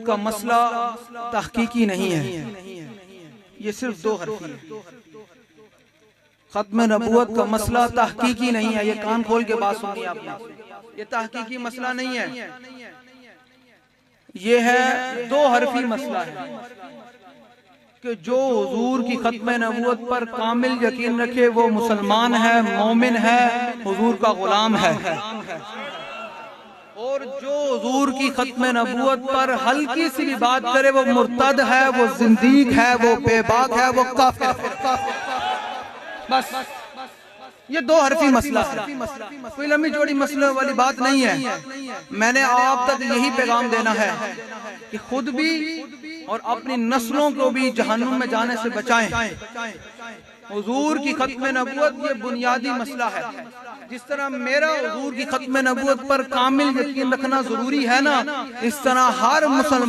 का मसला तहकीकी नहीं है, ये सिर्फ दो हरफी है। खत्म नबूवत का मसला तहकीकी नहीं है, ये कान खोल के बात सुनिए आपने, ये तहकीकी मसला नहीं है, ये है दो हरफी मसला है कि जो हुजूर की खत्म नबूवत पर कामिल यकीन रखे वो मुसलमान है, मोमिन है, हुजूर का गुलाम है। और जो हुजूर की खत्म नबूवत पर हल्की सी भी बात करे वो मुर्तद है, वो जिंदीक है, वो बेबाक है, वो काफिर है। बस ये दो हरफी मसला है, कोई लंबी जोड़ी मसले वाली बात नहीं है। मैंने आप तक यही पैगाम देना है कि खुद भी और अपनी नस्लों को भी जहन्नुम में जाने से बचाएं। हुजूर की खत्म नबूवत ये बुनियादी मसला है। जिस तरह मेरा हुजूर की खत्म नबूवत पर कामिल यकीन रखना जरूरी है ना, इस तरह हर मुसलमान